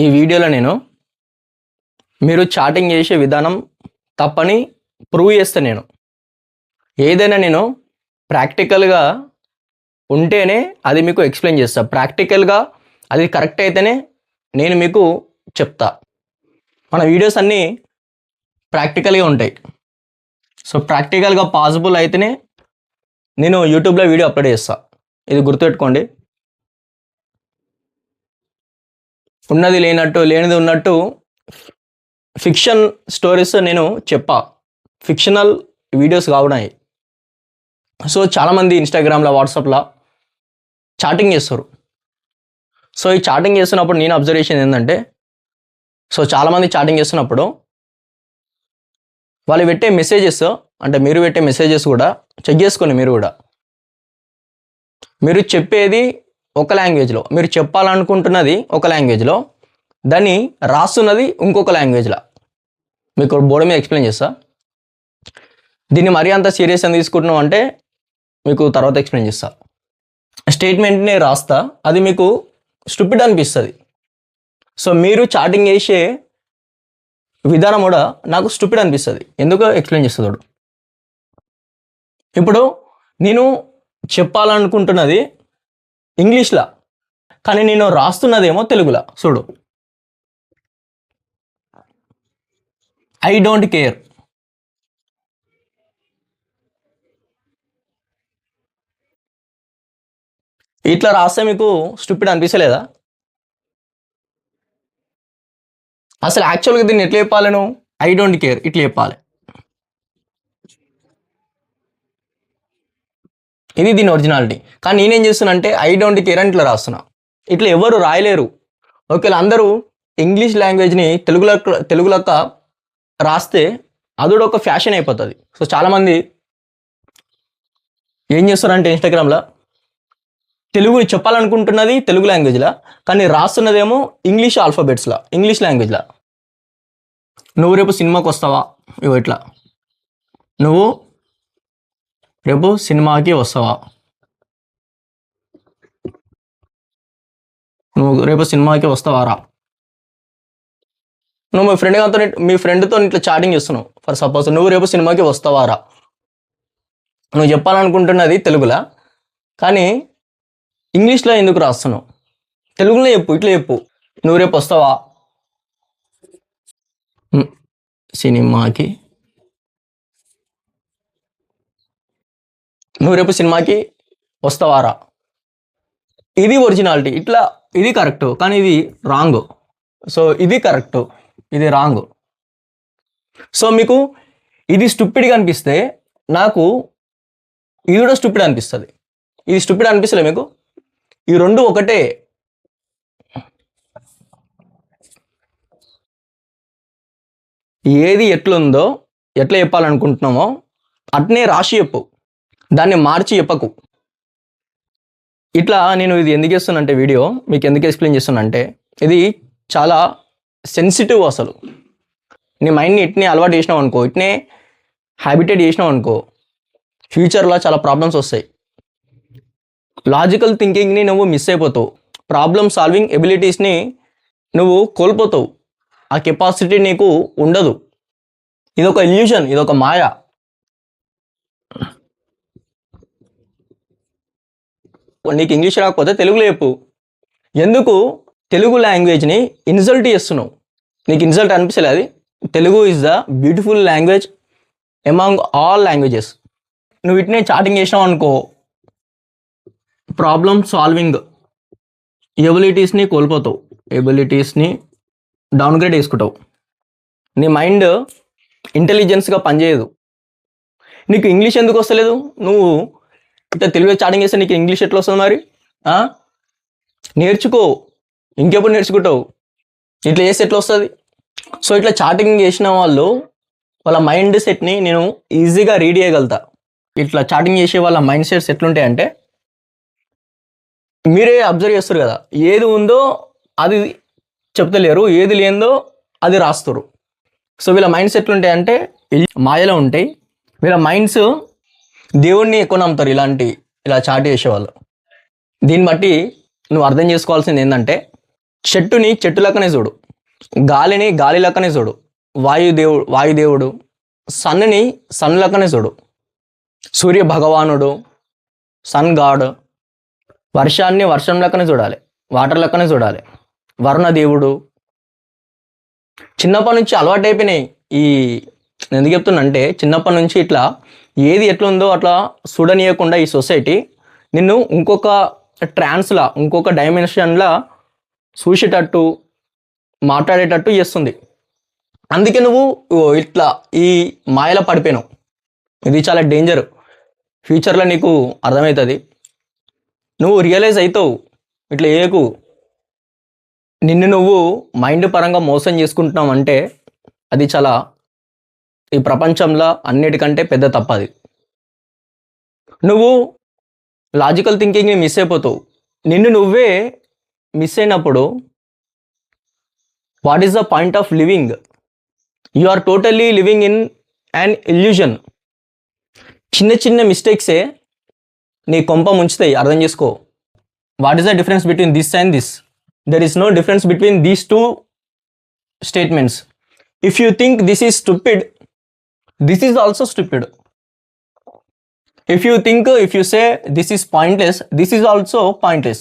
ఈ వీడియోలో నేను మీరు చాటింగ్ చేసే విధానం తప్పని ప్రూవ్ చేస్తా. నేను ఏదైనా నేను ప్రాక్టికల్గా ఉంటేనే అది మీకు ఎక్స్ప్లెయిన్ చేస్తా. ప్రాక్టికల్గా అది కరెక్ట్ అయితేనే నేను మీకు చెప్తా. మన వీడియోస్ అన్నీ ప్రాక్టికల్గా ఉంటాయి. సో ప్రాక్టికల్గా పాసిబుల్ అయితేనే నేను యూట్యూబ్లో వీడియో అప్లోడ్ చేస్తా. ఇది గుర్తుపెట్టుకోండి. ఉన్నది లేనట్టు లేనిది ఉన్నట్టు ఫిక్షన్ స్టోరీస్ నేను చెప్పా. Fictional videos కావడాయి. సో చాలామంది ఇన్స్టాగ్రామ్లో వాట్సాప్లో చాటింగ్ చేస్తారు. సో ఈ చాటింగ్ చేస్తున్నప్పుడు నేను అబ్జర్వేషన్ ఏంటంటే, సో చాలామంది చాటింగ్ చేస్తున్నప్పుడు వాళ్ళు పెట్టే మెసేజెస్, అంటే మీరు పెట్టే మెసేజెస్ కూడా చెక్ చేసుకోండి. మీరు చెప్పేది ఒక లాంగ్వేజ్లో, మీరు చెప్పాలనుకుంటున్నది ఒక లాంగ్వేజ్లో, దాన్ని రాస్తున్నది ఇంకొక లాంగ్వేజ్లో. మీకు బోర్డు మీద ఎక్స్ప్లెయిన్ చేస్తా. దీన్ని మరీ అంత సీరియస్ అని తీసుకుంటున్నాం అంటే మీకు తర్వాత ఎక్స్ప్లెయిన్ చేస్తా. స్టేట్మెంట్ని రాస్తా, అది మీకు స్టూపిడ్ అనిపిస్తుంది. సో మీరు చాటింగ్ చేసే విధానం కూడా నాకు స్టూపిడ్ అనిపిస్తుంది. ఎందుకో ఎక్స్ప్లెయిన్ చేస్తాడు. ఇప్పుడు నేను చెప్పాలనుకుంటున్నది ఇంగ్లీష్లో, కానీ నేను రాస్తున్నదేమో తెలుగులో. చూడు, ఐ డోంట్ కేర్. ఇట్లా రాస్తే మీకు స్టూపిడ్ అనిపించలేదా? అసలు యాక్చువల్గా దీన్ని ఎట్లా చెప్పాలి? నువ్వు ఐ డోంట్ కేర్ ఇట్లా చెప్పాలి. ఇది దీని ఒరిజినాలిటీ. కానీ నేనేం చేస్తున్నా అంటే ఐ డోంట్ కేర్ అని ఇట్లా రాస్తున్నా. ఇట్లా ఎవరు రాయలేరు. ఒకవేళ అందరూ ఇంగ్లీష్ లాంగ్వేజ్ని తెలుగులక్క రాస్తే అది కూడా ఒక ఫ్యాషన్ అయిపోతుంది. సో చాలామంది ఏం చేస్తారంటే ఇన్స్టాగ్రామ్లో తెలుగుని చెప్పాలనుకుంటున్నది తెలుగు లాంగ్వేజ్లో, కానీ రాస్తున్నదేమో ఇంగ్లీష్ ఆల్ఫాబెట్స్లో, ఇంగ్లీష్ లాంగ్వేజ్లో. నువ్వు రేపు సినిమాకి వస్తావా? ఇవో ఇట్లా, నువ్వు రేపు సినిమాకి వస్తావా? నువ్వు రేపు సినిమాకి వస్తావారా? నువ్వు మీ ఫ్రెండ్తో ఇట్లా చాటింగ్ చేస్తున్నావు. ఫర్ సపోజ్ నువ్వు రేపు సినిమాకి వస్తావారా? నువ్వు చెప్పాలనుకుంటున్నది తెలుగులో, కానీ ఇంగ్లీష్లో ఎందుకు రాస్తున్నావు? తెలుగులో చెప్పు, ఇట్లా చెప్పు. నువ్వు రేపు వస్తావా సినిమాకి? నువ్వు రేపు సినిమాకి వస్తావారా? ఇది ఒరిజినాలిటీ. ఇట్లా ఇది కరెక్ట్, కానీ ఇది రాంగ్. సో ఇది కరెక్ట్, ఇది రాంగ్. సో మీకు ఇది స్టూపిడ్గా అనిపిస్తే నాకు ఇది కూడా స్టూపిడ్ అనిపిస్తుంది. ఇది స్టూపిడ్ అనిపిస్తలే మీకు? ఈ రెండు ఒకటే. ఏది ఎట్లుందో, ఎట్లా చెప్పాలనుకుంటున్నామో అట్నే రాసి చెప్పు, దాన్ని మార్చి చెప్పకు. ఇట్లా నేను ఇది ఎందుకు చేస్తున్నా వీడియో మీకు ఎందుకు ఎక్స్ప్లెయిన్ చేస్తున్నా అంటే, ఇది చాలా సెన్సిటివ్. అసలు నీ మైండ్ని ఇట్నే అలవాటు చేసినావు అనుకో, ఇట్నే హ్యాబిటేట్ చేసినావు అనుకో, ఫ్యూచర్లో చాలా ప్రాబ్లమ్స్ వస్తాయి. లాజికల్ థింకింగ్ని నువ్వు మిస్ అయిపోతావు. ప్రాబ్లమ్ సాల్వింగ్ ఎబిలిటీస్ని నువ్వు కోల్పోతావు. ఆ కెపాసిటీ నీకు ఉండదు. ఇదొక ఇల్యూషన్, ఇదొక మాయ. నీకు ఇంగ్లీష్ రాకపోతే తెలుగులో చెప్పు. ఎందుకు తెలుగు లాంగ్వేజ్ని ఇన్సల్ట్ చేస్తున్నావు? నీకు ఇన్సల్ట్ అనిపించలే? అది Telugu is the beautiful language among all languages. నువ్వు ఇట్నే చాటింగ్ చేసినావు అనుకో, ప్రాబ్లమ్ సాల్వింగ్ ఎబిలిటీస్ని కోల్పోతావు, ఎబిలిటీస్ని డౌన్గ్రేడ్ చేసుకుంటావు. నీ మైండ్ ఇంటెలిజెన్స్గా పనిచేయదు. నీకు ఇంగ్లీష్ ఎందుకు వస్తలేదు? నువ్వు ఇట్లా తెలుగు చాటింగ్ చేస్తే నీకు ఇంగ్లీష్ ఎట్లా వస్తుంది మరి? నేర్చుకో. ఇంకెప్పుడు నేర్చుకుంటావు? ఇట్లా చేస్తే ఎట్లా వస్తుంది? సో ఇట్లా చాటింగ్ చేసిన వాళ్ళ మైండ్ సెట్ని నేను ఈజీగా రీడ్ చేయగలుగుతా. ఇట్లా చాటింగ్ చేసే వాళ్ళ మైండ్ సెట్స్ ఎట్లుంటాయంటే, మీరే అబ్జర్వ్ చేస్తారు కదా, ఏది ఉందో అది చెప్తలేరు, ఏది లేదో అది రాస్తారు. సో వీళ్ళ మైండ్స్ ఎట్లుంటాయంటే మాయలో ఉంటాయి. వీళ్ళ మైండ్స్ దేవుణ్ణి ఎక్కువ నమ్ముతారు ఇలా చాట్ చేసేవాళ్ళు. దీన్ని బట్టి నువ్వు అర్థం చేసుకోవాల్సింది ఏంటంటే, చెట్టుని చెట్టు లెక్కనే చూడు, గాలిని గాలి లెక్కనే చూడు, వాయుదేవుడు సన్ని సన్ లెక్కనే చూడు, సూర్య భగవానుడు సన్ గాడ్, వర్షాన్ని వర్షం లెక్కనే చూడాలి, వాటర్ లెక్కనే చూడాలి, వరుణ దేవుడు. చిన్నప్పటి నుంచి అలవాటు అయిపోయినాయి ఈ, ఎందుకు చెప్తున్నా అంటే చిన్నప్పటి నుంచి ఇట్లా ఏది ఎట్లుందో అట్లా చూడనీయకుండా ఈ సొసైటీ నిన్ను ఇంకొక ట్రాన్స్లా, ఇంకొక డైమెన్షన్లా చూసేటట్టు మాట్లాడేటట్టు చేస్తుంది. అందుకే నువ్వు ఇట్లా ఈ మాయలో పడిపోయినావు. ఇది చాలా డేంజర్. ఫ్యూచర్లో నీకు అర్థమవుతుంది, నువ్వు రియలైజ్ అవుతావు. ఇట్లా ఏకు నిన్ను నువ్వు మైండ్ పరంగా మోసం చేసుకుంటున్నావు అంటే అది చాలా ఈ ప్రపంచంలో అన్నిటికంటే పెద్ద తప్పది. నువ్వు లాజికల్ థింకింగ్ని మిస్ అయిపోతావు. నిన్ను నువ్వే మిస్ అయినప్పుడు what is the point of living? You are totally living in an illusion. చిన్న చిన్న మిస్టేక్సే నీ కొంప ముంచుతాయి, అర్థం చేసుకో. What is the difference between this and this? There is no difference between these two statements. If you think this is stupid, this is also stupid. If you say this is pointless, this is also pointless.